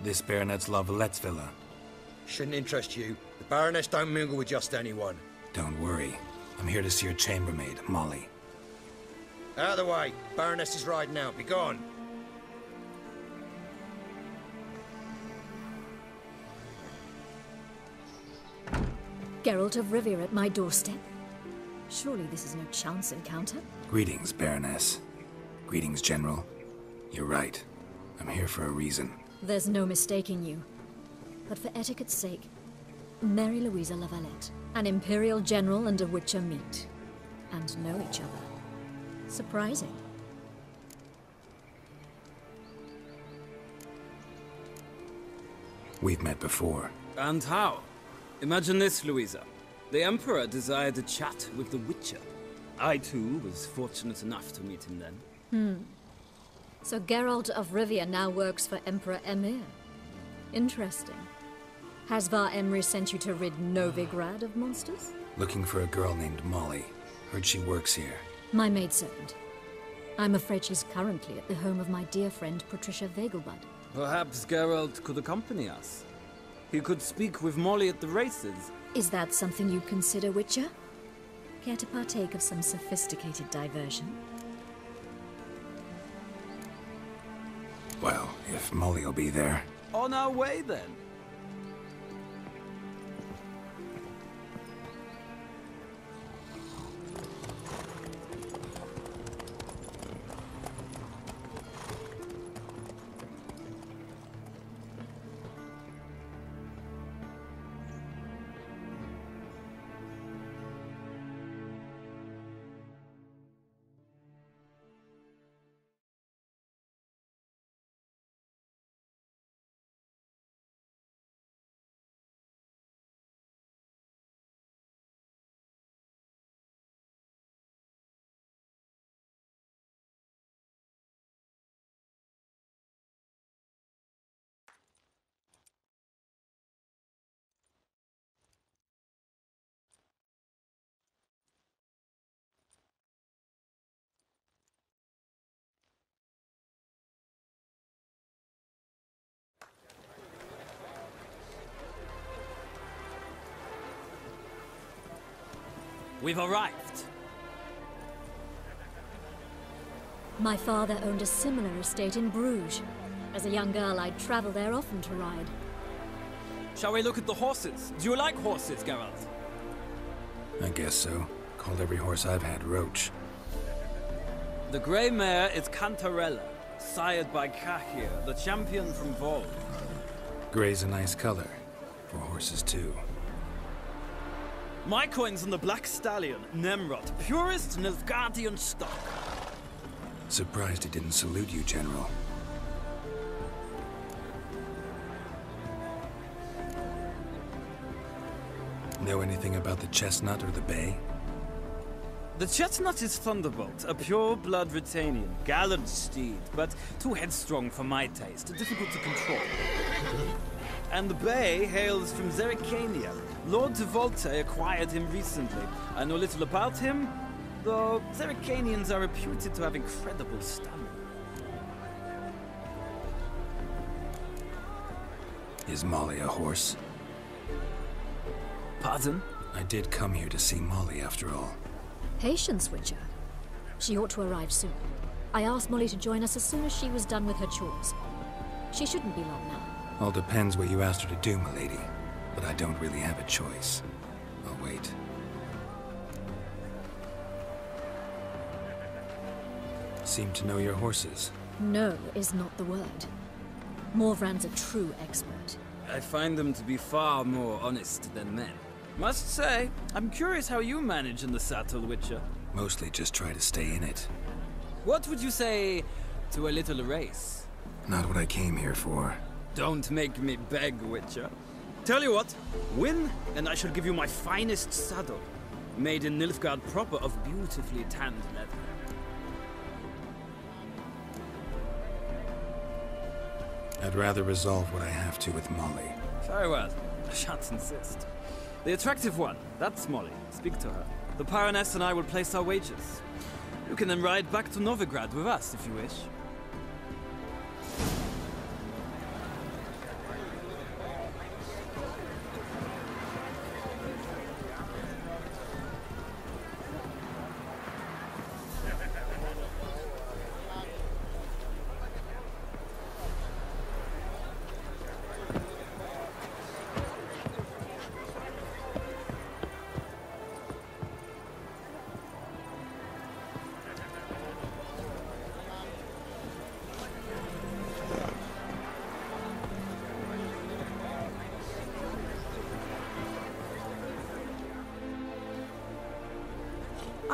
This Baronet's Lavalettes villa. Shouldn't interest you. The Baroness don't mingle with just anyone. Don't worry. I'm here to see your chambermaid, Molly. Out of the way. Baroness is riding out. Be gone. Geralt of Rivia at my doorstep. Surely this is no chance encounter. Greetings, Baroness. Greetings, General. You're right. I'm here for a reason. There's no mistaking you. But for etiquette's sake, Mary Louisa Lavalette, an Imperial General and a Witcher meet. And know each other. Surprising. We've met before. And how? Imagine this, Louisa. The Emperor desired a chat with the Witcher. I, too, was fortunate enough to meet him then. So Geralt of Rivia now works for Emperor Emir. Interesting. Has Var Emry sent you to rid Novigrad of monsters? Looking for a girl named Molly. Heard she works here. My maidservant. I'm afraid she's currently at the home of my dear friend Patricia Vegelbud. Perhaps Geralt could accompany us. He could speak with Molly at the races. Is that something you'd consider, Witcher? Care to partake of some sophisticated diversion? Well, if Molly'll be there. On our way, then. We've arrived. My father owned a similar estate in Bruges. As a young girl, I'd travel there often to ride. Shall we look at the horses? Do you like horses, Geralt? I guess so. Called every horse I've had Roach. The grey mare is Cantarella, sired by Cahir, the champion from Vol. Grey's a nice color. For horses, too. My coin's on the Black Stallion, Nemrod, purest Nilfgaardian stock. Surprised he didn't salute you, General. Know anything about the Chestnut or the Bay? The Chestnut is Thunderbolt, a pure-blood Britannian, gallant steed, but too headstrong for my taste, difficult to control. And the Bay hails from Zerrikania. Lord de Volte acquired him recently. I know little about him, though Zerrikanians are reputed to have incredible stamina. Is Molly a horse? Pardon? I did come here to see Molly, after all. Patience, Witcher. She ought to arrive soon. I asked Molly to join us as soon as she was done with her chores. She shouldn't be long now. All depends what you asked her to do, milady. But I don't really have a choice. I'll wait. Seem to know your horses. No is not the word. Morvran's a true expert. I find them to be far more honest than men. Must say, I'm curious how you manage in the saddle, Witcher. Mostly just try to stay in it. What would you say to a little race? Not what I came here for. Don't make me beg, Witcher. Tell you what, win, and I shall give you my finest saddle. Made in Nilfgaard proper of beautifully tanned leather. I'd rather resolve what I have to with Molly. Very well. I shan't insist. The attractive one, that's Molly. Speak to her. The Baroness and I will place our wagers. You can then ride back to Novigrad with us, if you wish.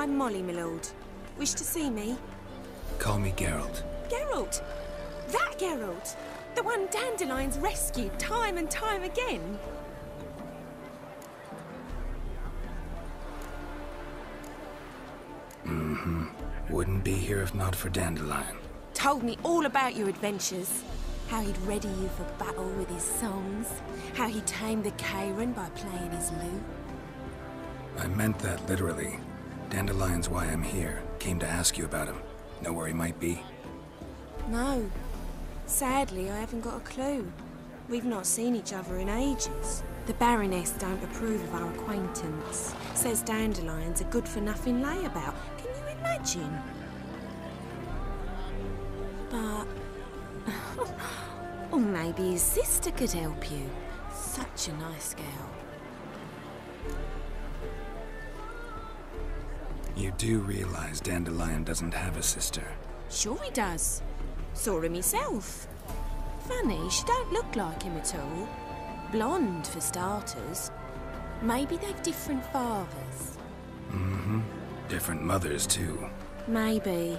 I'm Molly, my lord. Wish to see me? Call me Geralt. Geralt! That Geralt! The one Dandelion's rescued time and time again. Wouldn't be here if not for Dandelion. Told me all about your adventures. How he'd ready you for battle with his songs. How he tamed the Karen by playing his lute. I meant that literally. Dandelion's why I'm here. Came to ask you about him. Know where he might be? No. Sadly, I haven't got a clue. We've not seen each other in ages. The Baroness don't approve of our acquaintance. Says Dandelion's a good-for-nothing layabout. Can you imagine? But... or maybe his sister could help you. Such a nice girl. You do realize Dandelion doesn't have a sister. Sure he does. Saw him myself. Funny, she don't look like him at all. Blonde, for starters. Maybe they've different fathers. Different mothers, too. Maybe.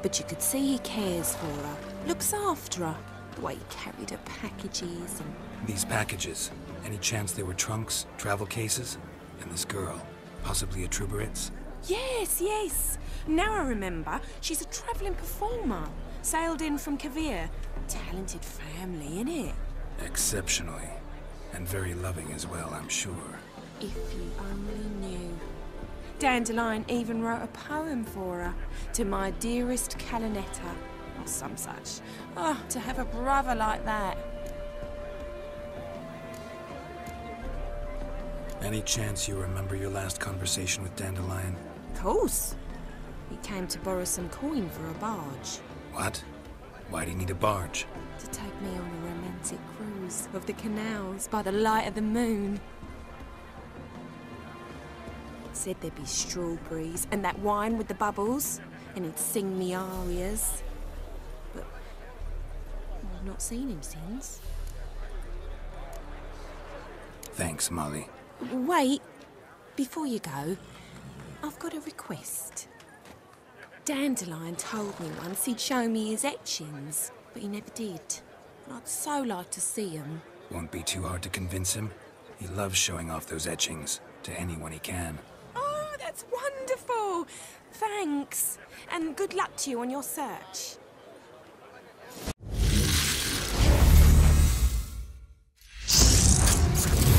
But you could see he cares for her. Looks after her. The way he carried her packages and... These packages, any chance they were trunks, travel cases? And this girl, possibly a Truberitz? Yes, yes. Now I remember. She's a travelling performer. Sailed in from Kavir. Talented family, innit? Exceptionally. And very loving as well, I'm sure. If you only knew. Dandelion even wrote a poem for her. To my dearest Calinetta. Or some such. Oh, to have a brother like that. Any chance you remember your last conversation with Dandelion? Of course. He came to borrow some coin for a barge. What? Why do you need a barge? To take me on a romantic cruise of the canals by the light of the moon. Said there'd be strawberries and that wine with the bubbles, and he'd sing me arias. But I've not seen him since. Thanks, Molly. Wait, before you go, I've got a request. Dandelion told me once he'd show me his etchings, but he never did. And I'd so like to see them. Won't be too hard to convince him. He loves showing off those etchings to anyone he can. Oh, that's wonderful! Thanks, and good luck to you on your search.